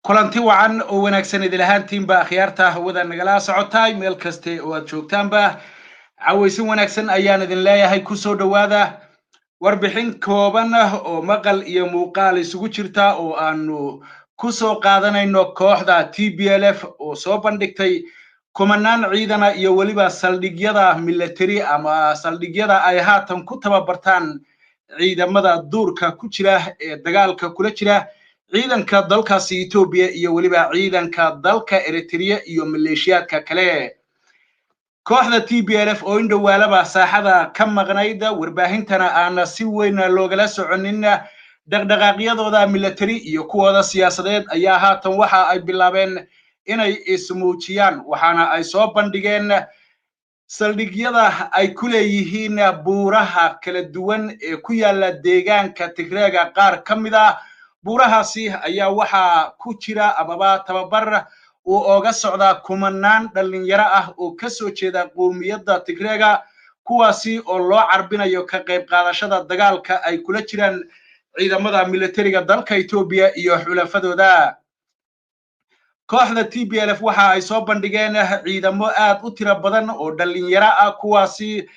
kulanti wacan oo wanaagsan idil ahaantiinba akhyaarta hawada nagala socotay meel kaste oo aad joogtaanba cawaysin wanaagsan ayaan idin leeyahay ku soo dhawaada warbixin kooban oo maqal iyo muuqaal isugu jirta oo aanu ku soo qaadanayno kooxda TPLF oo soo bandhigtay kumanaan ciidana iyo waliba saldhigyada military ama saldhigyada ay haatan ku tababartaan ciidamada duurka ku jira ee dagaalka kula jira ciidanka dalkaasi Ethiopia iyo waliba ciidanka dalka Eritrea iyo maleeshiyaadka kale kooxda TPLF oo indhawaalaba saaxada ka maqnayd warbaahintana aan si weyn loogala soconin dhaqdhaqaaqyadooda military iyo kuwooda siyaasadeed ayaa haatan waxa ay bilaabeen inay ismuujiyaan waxaana ay soo bandhigeen saldhigyada ay ku leeyihiin buuraha kala duwan ee ku yaala deegaanka Tigreega qaar ka mid ah buurahaasi ayaa waxa ku jira ababa tababar oo oga socda kumanaan dhalinyaro ah oo ka soo jeeda qoomiyadda Tigreega kuwaasi oo loo carbinayo ka qayb qaadashada dagaalka ay kula jiraan ciidamada militariga dalka Ethiopia iyo xulafadooda kooxda TPLF waxa ay soo bandhigeen ciidamo aad u tiro badan oo dhalinyaro ah kuwaasi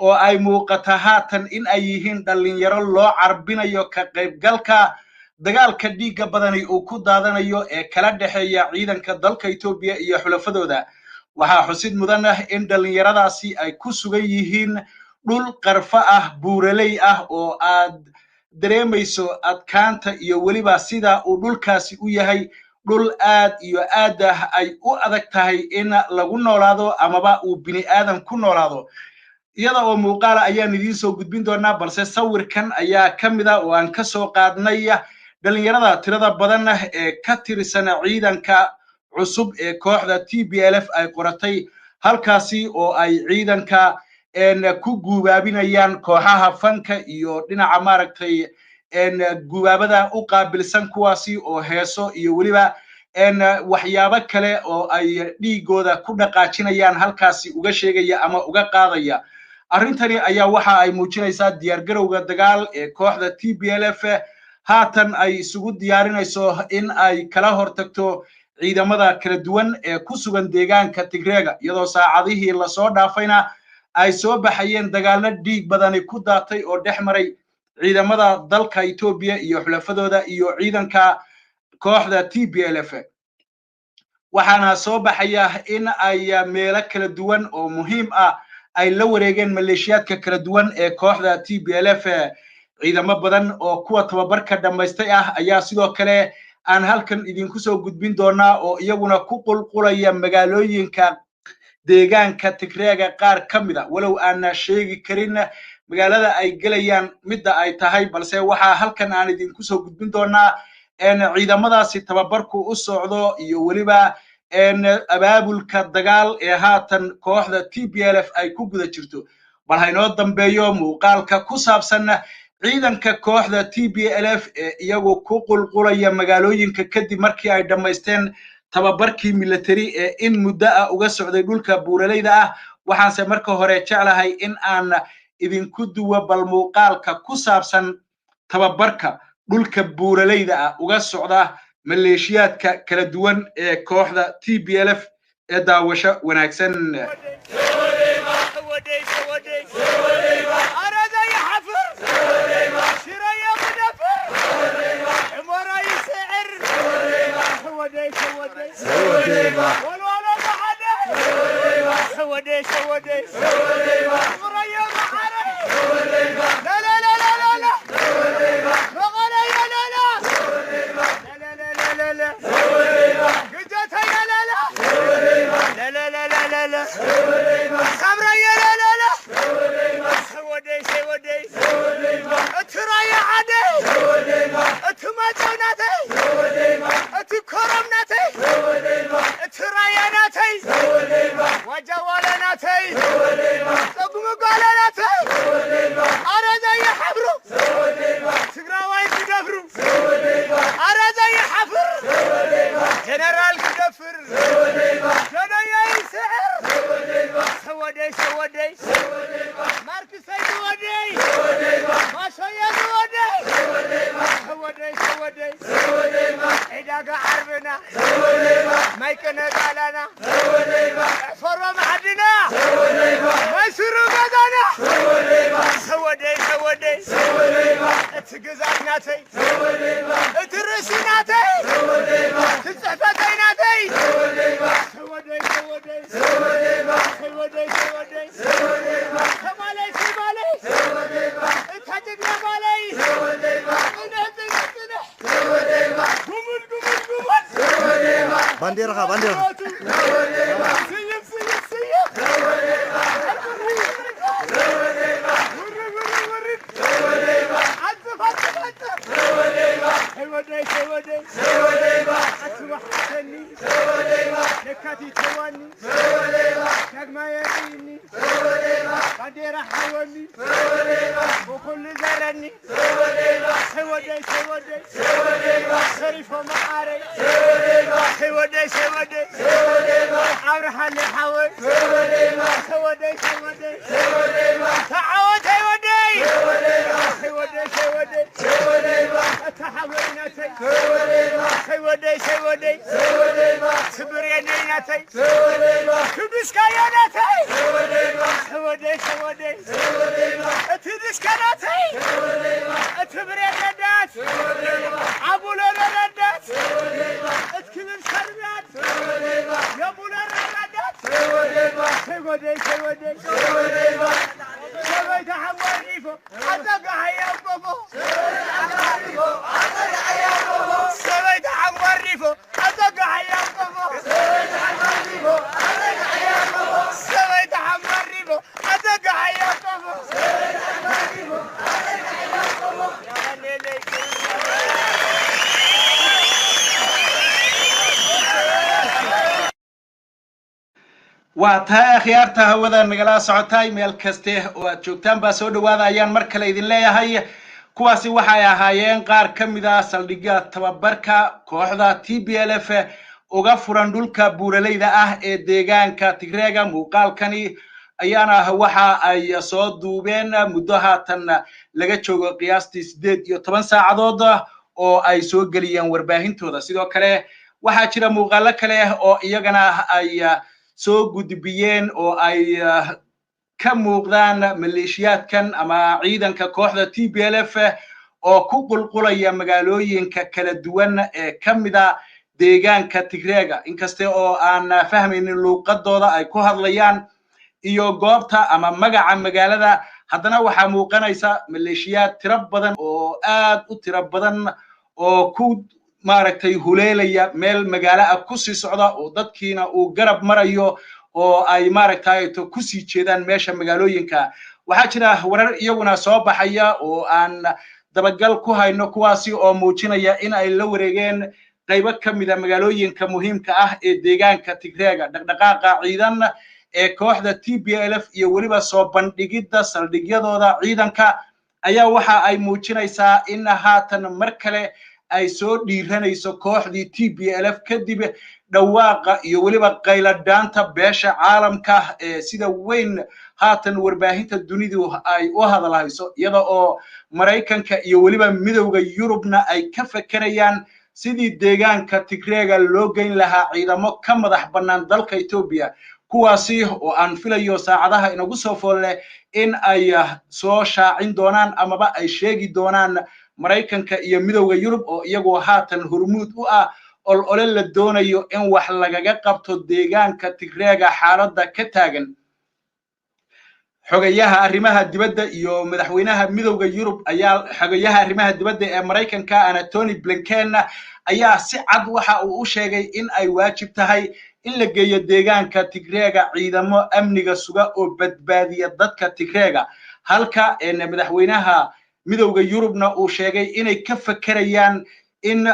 oo ay muuqata haatan in ay yihiin dhalinyaro loo carbinayo ka qaybgalka dagaalka dhiiga badani uu ku daadanayo ee kala dhaxeeya ciidanka dalka Ethiopia iyo xulafadooda waxa xusid mudan in dhalinyaradaasi ay ku sugan yihiin dhul qarfa ah buuraley ah oo aad dareemayso adkaanta iyo waliba sida uu dhulkaasi u yahay dhul aad iyo aad ay u adag tahay in lagu noolaado amaba uu bini aadan ku noolaado iyada oo muuqaal ayaan idin soo gudbin doonaa balse sawirkan ayaa kamid ah oo aan ka soo qaadnay dhalinyarada tirada badan ee ka tirsan ciidanka cusub ee kooxda TPLF ay qoratay halkaasi oo ay ciidanka ku guubaabinayaan kooxaha fanka iyo dhinaca maaragtay guubaabada u qaabilsan kuwaasi oo heeso iyo waliba waxyaabo kale oo ay dhiigooda ku dhaqaajinayaan halkaasi uga sheegaya ama uga qaadaya arrintani ayaa waxa ay muujinaysaa diyaar garowga dagaal ee kooxda TPLF haatan ay isugu diyaarinayso in ay kala hortagto ciidamada kala duwan ee ku sugan deegaanka Tigreega iyadoo saacadihii la soo dhaafayna ay soo baxayeen dagaalo dhiig badani ku daatay oo dhex maray ciidamada dalka Ethiopia iyo xulafadooda iyo ciidanka kooxda TPLF waxaana soo baxaya in ay meelo kala duwan oo muhiim ah ay la wareegeen maleeshiyaadka kala duwan ee kooxda TPLF ciidamo badan oo kuwa tababarka dhameystay ah ayaa sidoo kale aan halkan idinku soo gudbin doonaa oo iyaguna ku qulqulaya magaalooyinka deegaanka Tigreega qaar kamid ah walow aan sheegi karin magaalada ay galayaan midda ay tahay balse waxa halkan aan idinku soo gudbin doonaa ciidamadaasi tababarku u socdo iyo waliba abaabulka dagaal ee haatan kooxda TPLF ay ku guda jirto bal haynoo dambeeyo muuqaalka ku saabsan ciidanka kooxda TPLF ee iyagu ku qulqulaya magaalooyinka kadib markii ay dhameysteen tababarkii military ee in muddo ah uga socday dhulka buuraleyda ah waxaanse marka hore jeclahay in aan idinku duwa bal muuqaalka ku saabsan tababarka dhulka buuraleyda ah uga socda maleeshiyaadka kala duwan ee kooxda TPLF ee daawasho wanaagsan يا عربنا ما يكن قالنا فرم حدنا ما يسروا قدنا سودي اتقزعناتي اترسيناتي تتحفتيناتي سودي سمالي اتحجبنا مالي بانديرها لكاتي تواني كما يريني بانديرها حولني وكل زرني سودي شريف معاري سودي أروح اللي حول سودي تعود سودي تحولناتي سودي سبرينيناتي كبس كايناتي سودي اتدسكناتي اتبرينات عبولو ردات اتكلم شربات يا بولو ردات سودي تحول ريفو عزق هيا بوبو سوي تحول ريفو عزق هيا بوبو سوي تحول ريفو عزق هيا بوبو waa tahay khiyaarta hawada nagala socotay meel kaste oo aad joogtaan baa soo dhawaada ayaan mar kale idin leeyahay kuwaasi waxay ahaayeen qaar kamid ah saldhigga tababarka kooxda TPLF uga furan dhulka buuraleyda ah ee deegaanka Tigreega muuqaalkani ayaana waxa ay soo duubeen muddo haatan laga joogo qiyaastii 18 saacadood oo ay soo galiyeen warbaahintooda sidoo kale waxa jira muuqaalo kale oo iyagana ay soo gudbiyeen oo ay ka muuqdaan maleeshiyaadkan ama ciidanka kooxda TPLF oo ku qulqulaya magaalooyinka kala duwan ee kamida deegaanka Tigreega inkastoo oo aan fahmaynin luqadooda ay ku hadlayaan iyo goobta ama magaca magaalada haddana waxa muuqanaysa maleeshiyaad tiro badan oo aad u tiro badan oo ku maaragtay huleelaya meel magaalo ah ku sii socda oo dadkiina uu garab marayo oo ay maaragtay ku sii jeedaan meesha magaalooyinka waxa jira warar iyaguna soo baxaya oo aan dabagal ku hayno kuwaasi oo muujinaya in ay la wareegeen qaybo kamid ah magaalooyinka muhiimka ah ee deegaanka Tigreega dhaqdhaqaaqa ciidan ee kooxda TPLF iyo waliba soo bandhigida saldhigyadooda ciidanka ayaa waxa ay muujinaysaa in haatan mar kale ay soo dhiiranayso kooxdii TPLF kadib dhawaaqa iyo waliba qayladhaanta beesha caalamka ee sida weyn haatan warbaahinta dunidu ay u hadalhayso iyada oo Mareykanka iyo waliba midowga Yurubna ay ka fakarayaan sidii deegaanka Tigreega loo geyn lahaa ciidamo ka madax bannaan dalka Ethiopia kuwaasi oo aan filayo saacadaha inagu soo foolne in ay soo shaacin doonaan amaba ay sheegi doonaan Mareykanka iyo midowga Yurub oo iyagoo haatan hormuud u ah olole la doonayo in wax lagaga qabto deegaanka Tigreega xaaladda ka taagan xogayaha arrimaha dibadda iyo madaxweynaha midowga Yurub ayaa xogayaha arrimaha dibadda ee Mareykanka Antony Blinken ayaa si cad waxa uu u sheegay in ay waajib tahay in la geeyo deegaanka Tigreega ciidamo amniga suga oo badbaadiya dadka Tigreega halka madaxweynaha midowga Yurubna uu sheegay inay ka fakarayaan in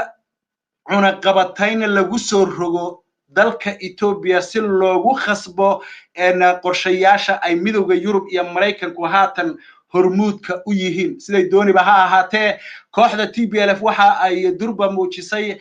cunaqabatayn lagu soo rogo dalka Ethiopia si loogu khasbo qorshayaasha ay midowga Yurub iyo Mareykanku haatan hormuudka u yihiin siday dooniba ha ahaatee kooxda TPLF waxa ay durba muujisay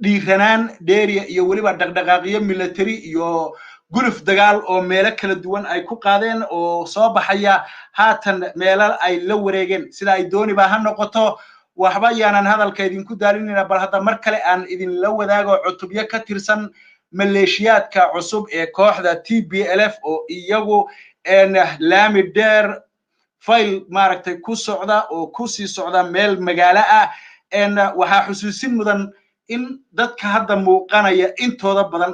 dhiiranaan dheeriya iyo waliba dhaqdhaqaaqyo military iyo guluf dagaal oo meelo kala duwan ay ku qaadeen oo soo baxaya haatan meelal ay la wareegeen sida ay dooniba ha noqoto waxba yaanan hadalka idinku daalinayna bal hadda mar kale aan idinla wadaago cutubyo ka tirsan maleeshiyaadka cusub ee kooxda TPLF oo iyagu laami dheer fayl maaragtay ku socda oo ku sii socda meel magaalo ah waxaa xusuusin mudan in dadka hadda muuqanaya intooda badan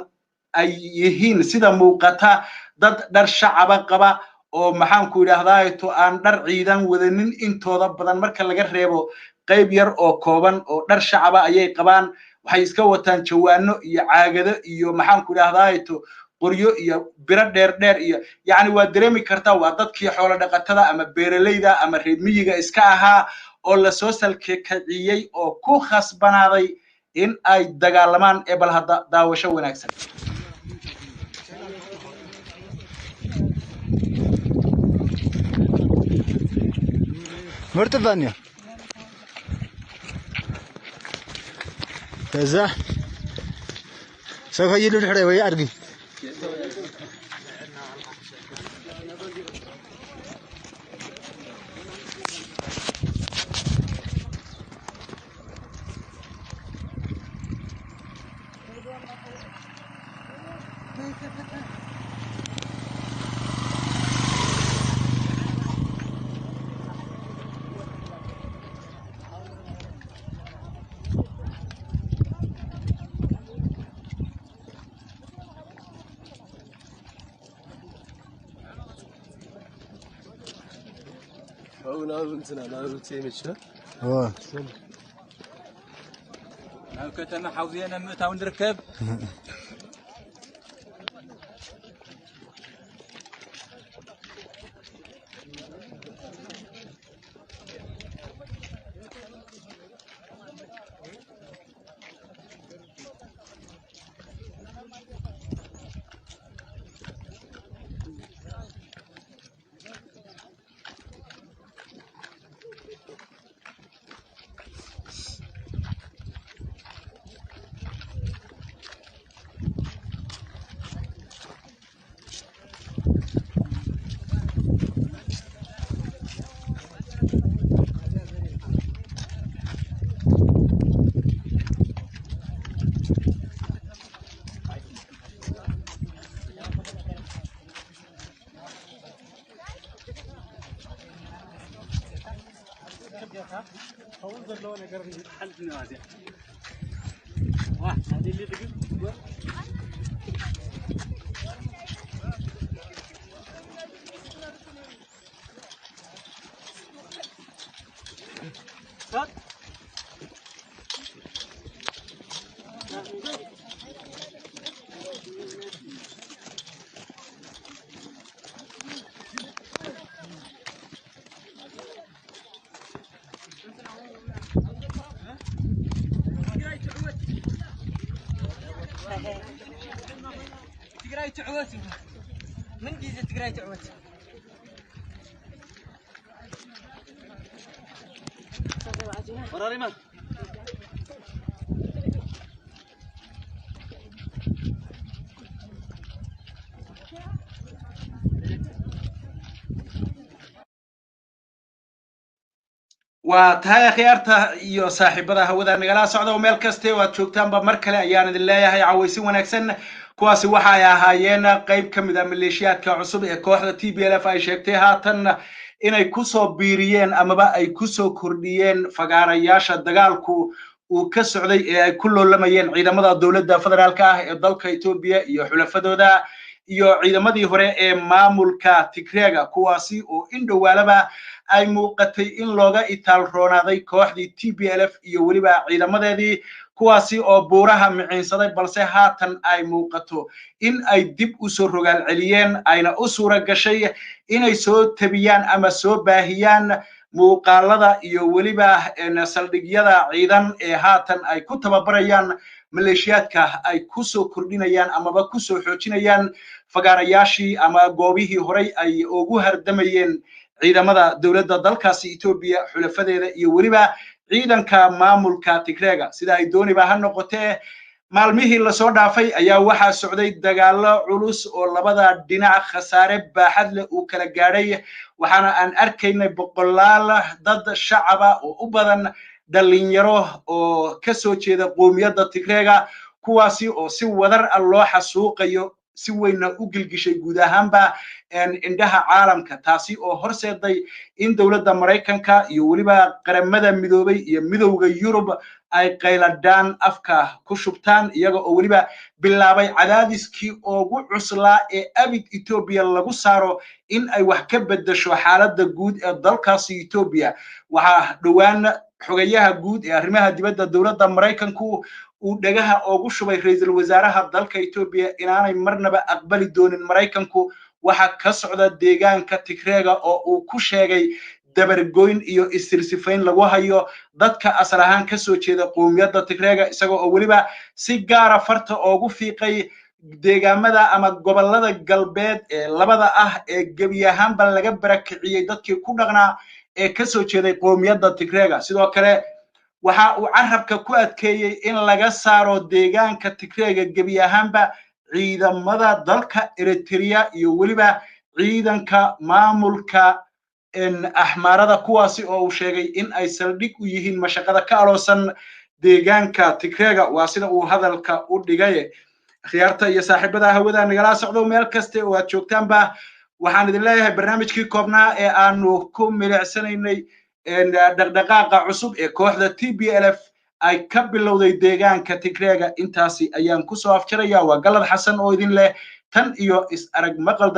ay yihiin sida muuqata dad dhar shacaba qaba oo maxaan ku yiraahdaa to aan dhar ciidan wadanin intooda badan marka laga reebo qayb yar oo kooban oo dhar shacaba ayay qabaan waxay iska wataan jawaano iyo caagado iyo maxaan ku yiraahdaa to qoryo iyo biro dheer iyo yaani waa dareemi kartaa waa dadkii xoolo dhaqatada ama beeralayda ama reer miyiga iska ahaa oo la soo salkiciyay oo ku khasbanaaday in ay dagaalamaan bal hadda daawasho wanaagsan مرتفانيا كذا سوف يجيلو الحرية ويا أرجي كتنا حوزينا متى ونركب تقراي تعوتي من جيزة تقراي تعوتي وراري ما وتهاي خيارته iyo saaxiibada hawada nagala socda oo meel kaste waad joogtaanba mar kale ayaan idin leeyahay cawaysin wanaagsan kuwaasi waxa ay ahaayeen qayb kamid ah maleeshiyaadka cusub ee kooxda TPLF ay sheegtay haatan inay ku soo biiriyeen amaba ay ku soo kordhiyeen fagaarayaasha dagaalku uu ka socday ee ay ku loolamayeen ciidamada dawladda federaalka ah ee dalka Itoobiya iyo xulafadooda iyo ciidamadii hore ee maamulka Tigreega kuwaasi oo indhowaalaba ay muuqatay in looga itaal roonaaday kooxdii TPLF iyo waliba ciidamadeedii kuwaasi oo buuraha miciinsaday balse haatan ay muuqato in ay dib u soo rogaal celiyeen ayna u suura gashay inay soo tabiyaan ama soo baahiyaan muuqaalada iyo waliba saldhigyada ciidan ee haatan ay ku tababarayaan maleeshiyaadka ay ku soo kordhinayaan amaba ku soo xoojinayaan fagaarayaashii ama goobihii horay ay ugu hardamayeen ciidamada dawladda dalkaasi Itoobiya xulafadeeda iyo waliba ciidanka maamulka Tigreega sida ay dooniba ha noqotee maalmihii la soo dhaafay ayaa waxa socday dagaalo culus oo labada dhinac khasaare baaxad leh uu kala gaadhay waxaana aan arkaynay boqolaal dad shacaba oo u badan dhalinyaro oo ka soo jeeda qoomiyadda Tigreega kuwaasi oo si wadar ah loo xasuuqayo si weyna u gilgishay guud ahaanba indhaha caalamka taasi oo horseeday in dawladda Mareykanka iyo waliba qaramada midoobay iyo midowga Yurub ay qayladaan afka ku shubtaan iyaga oo waliba bilaabay cadaadiskii ugu cuslaa ee abid Ethiopia lagu saaro in ay wax ka bedesho xaaladda guud ee dalkaasi Ethiopia waxa dhawaan xogayaha guud ee arrimaha dibadda dawladda Mareykanku uu dhagaha ugu shubay ra'iisul wasaaraha dalka Ethiopia inaanay marnaba aqbali doonin Mareykanku waxa ka socda deegaanka Tigreega oo uu ku sheegay dabargoyn iyo istirsifayn lagu hayo dadka asal ahaan ka soo jeeda qoomiyadda Tigreega isagoo oo waliba si gaar ah farta ugu fiiqay deegaamada ama gobolada galbeed ee labada ah ee gebi ahaanba laga barakiciyay dadkii ku dhaqnaa ee ka soo jeeday qoomiyadda Tigreega sidoo kale waxa uu carabka ku adkeeyay in laga saaro deegaanka Tigreega gebi ahaanba ciidamada dalka Eritrea iyo waliba ciidanka maamulka ahmaarada kuwaasi oo uu sheegay in ay saldhig u yihiin mashaqada ka aroosan deegaanka Tigreega waa sida uu hadalka u dhigay khiyaarta iyo saaxiibada hawada nagala socdo meel kasta oo aad joogtaanba waxaan idin leeyahay barnaamijkii koobnaa ee aanu ku milicsanaynay dhaqdhaqaaqa cusub ee kooxda TPLF ay ka bilowday deegaanka Tigreega intaasi ayaan ku soo afjaraya waa Galad Xasan oo idin leh tan iyo is arag maqal